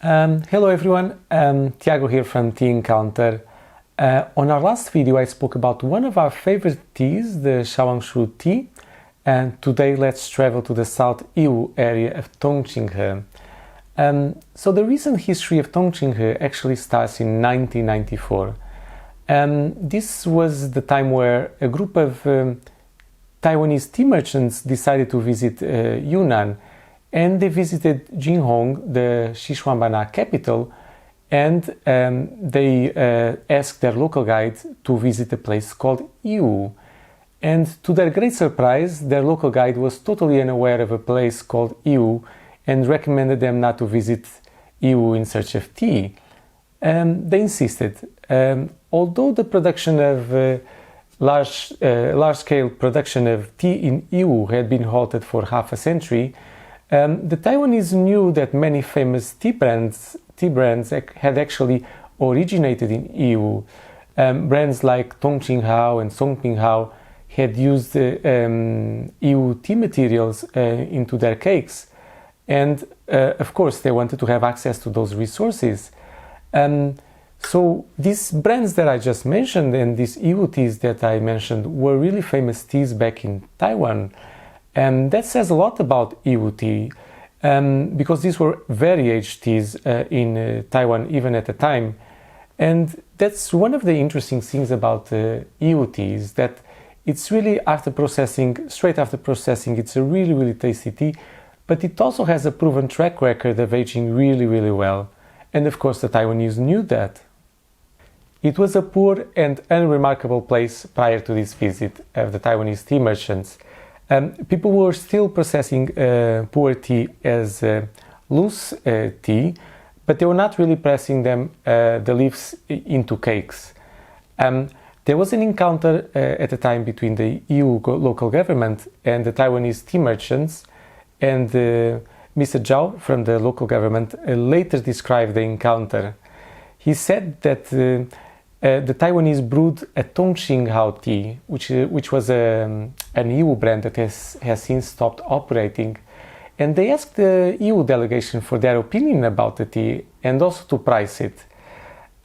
Hello everyone, Tiago here from Tea Encounter. On our last video I spoke about one of our favorite teas, the Shaoangshu tea, and today let's travel to the South Yiwu area of Tongqinghe. So the recent history of Tongqinghe actually starts in 1994. This was the time where a group of Taiwanese tea merchants decided to visit Yunnan, and they visited Jinhong, the Sichuanbana capital, and they asked their local guide to visit a place called Yiwu. And to their great surprise, their local guide was totally unaware of a place called Yiwu and recommended them not to visit Yiwu in search of tea. They insisted. Although the production of large-scale production of tea in Yiwu had been halted for half a century, the Taiwanese knew that many famous tea brands had actually originated in Yiwu. Brands like Tongqinghe and Tongqinghe had used Yiwu tea materials into their cakes, and of course they wanted to have access to those resources. So these brands that I just mentioned and these Yiwu teas that I mentioned were really famous teas back in Taiwan. And that says a lot about Yiwu tea, because these were very aged teas in Taiwan even at the time. And that's one of the interesting things about Yiwu tea, is that it's really straight after processing, it's a really, really tasty tea, but it also has a proven track record of aging really, really well. And of course the Taiwanese knew that. It was a poor and unremarkable place prior to this visit of the Taiwanese tea merchants. People were still processing pu'er tea as loose tea, but they were not really pressing the leaves into cakes. There was an encounter at the time between the Yiwu local government and the Taiwanese tea merchants, and Mr. Zhao from the local government later described the encounter. He said that the Taiwanese brewed a Tongqinghe tea, which was an Yiwu brand that has since stopped operating. And they asked the Yiwu delegation for their opinion about the tea and also to price it.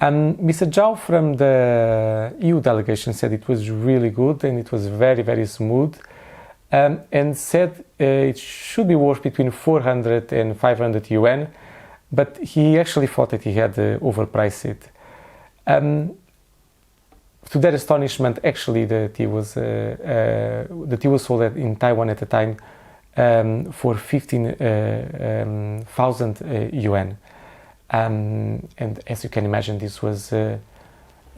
Mr. Zhao from the Yiwu delegation said it was really good and it was very, very smooth, and said it should be worth between 400 and 500 yuan, but he actually thought that he had overpriced it. To their astonishment, actually, the tea was sold in Taiwan at the time for 15,000 yuan, and as you can imagine, this was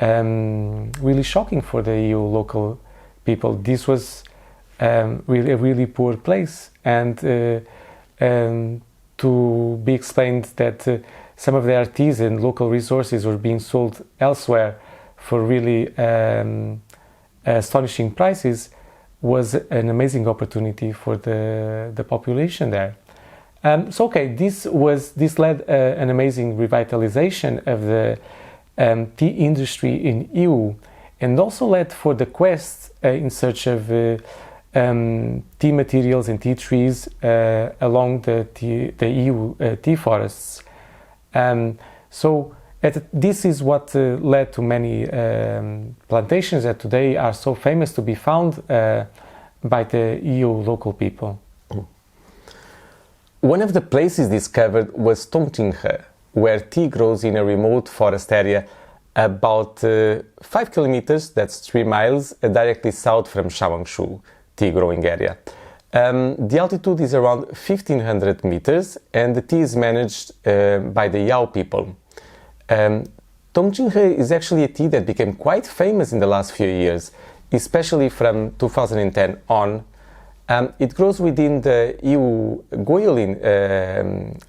really shocking for the Yiwu local people. This was really a really poor place, and to be explained that some of their teas and local resources were being sold elsewhere for really astonishing prices was an amazing opportunity for the population there. This led an amazing revitalization of the tea industry in Yiwu, and also led for the quest in search of tea materials and tea trees along the Yiwu tea forests. This is what led to many plantations that today are so famous to be found by the Yiwu local people. One of the places discovered was Tongqinghe, where tea grows in a remote forest area about 5 kilometers, that's 3 miles, directly south from Shaoangshu tea growing area. The altitude is around 1500 meters, and the tea is managed by the Yao people. Tongqinghe is actually a tea that became quite famous in the last few years, especially from 2010 on. It grows within the Yiwu Goyolin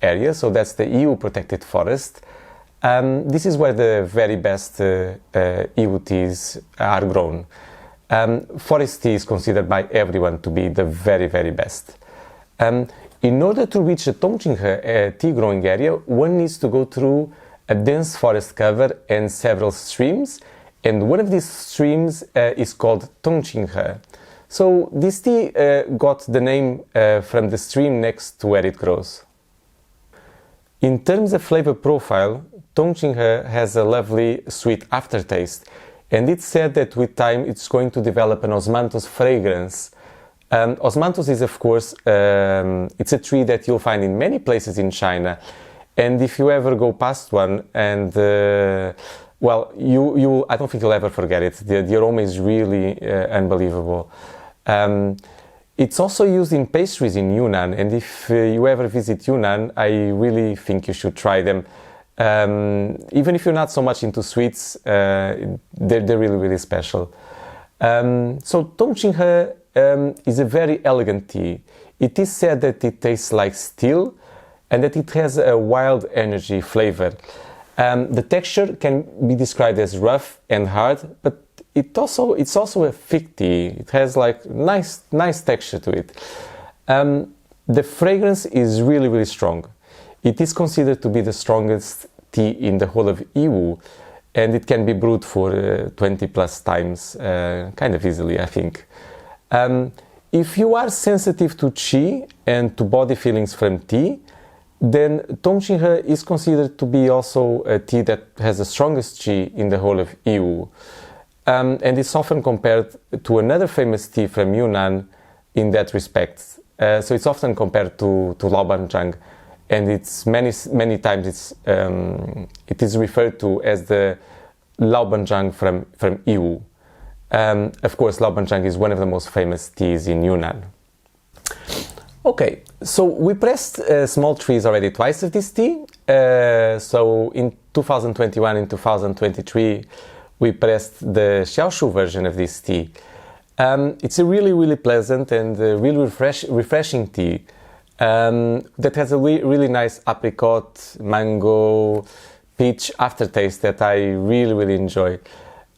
area, so that's the Yiwu protected forest. This is where the very best Yiwu teas are grown. Forest tea is considered by everyone to be the very, very best. In order to reach the Tongqinghe tea growing area, one needs to go through a dense forest cover and several streams, and one of these streams is called Tongqinghe. So this tea got the name from the stream next to where it grows. In terms of flavor profile, Tongqinghe has a lovely sweet aftertaste, and it's said that with time it's going to develop an osmanthus fragrance. Osmanthus is, of course, it's a tree that you'll find in many places in China, and if you ever go past one, and well, I don't think you'll ever forget it. The aroma is really unbelievable. It's also used in pastries in Yunnan, and if you ever visit Yunnan, I really think you should try them. Even if you're not so much into sweets, they're really, really special. So Tongqinghe is a very elegant tea. It is said that it tastes like steel and that it has a wild energy flavor. The texture can be described as rough and hard, but it's also a thick tea. It has like nice texture to it. The fragrance is really, really strong. It is considered to be the strongest tea in the whole of Yiwu, and it can be brewed for 20 plus times, kind of easily, I think. If you are sensitive to qi and to body feelings from tea, then Tongqinghe is considered to be also a tea that has the strongest qi in the whole of Yiwu. And it's often compared to another famous tea from Yunnan in that respect. So it's often compared to Laobanzhang, and it's many times it is referred to as the Laobanzhang from Yiwu. Of course, Laobanzhang is one of the most famous teas in Yunnan. Okay, so we pressed small trees already twice of this tea. So in 2021 and 2023, we pressed the Xiaoshu version of this tea. It's a really, really pleasant and really refreshing tea that has a really nice apricot, mango, peach aftertaste that I really, really enjoy.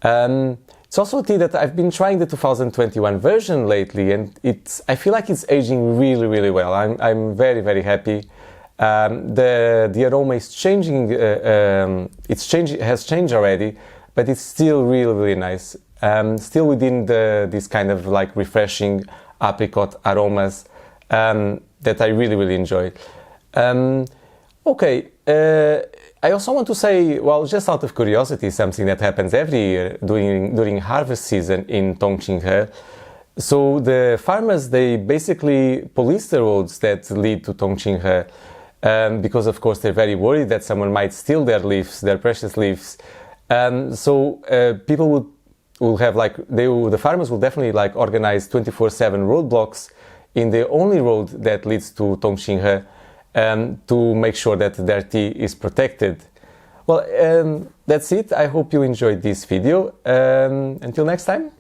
It's also a tea that I've been trying the 2021 version lately, and I feel like it's aging really, really well. I'm very, very happy. The aroma is changing. Has changed already, but it's still really, really nice. Still within this kind of like refreshing apricot aromas that I really, really enjoy. Okay. I also want to say, well, just out of curiosity, something that happens every year during harvest season in Tongqinghe. So the farmers, they basically police the roads that lead to Tongqinghe because, of course, they're very worried that someone might steal their leaves, their precious leaves. So people will have the farmers will definitely like organize 24/7 roadblocks in the only road that leads to Tongqinghe. To make sure that their tea is protected. Well, that's it. I hope you enjoyed this video. Until next time.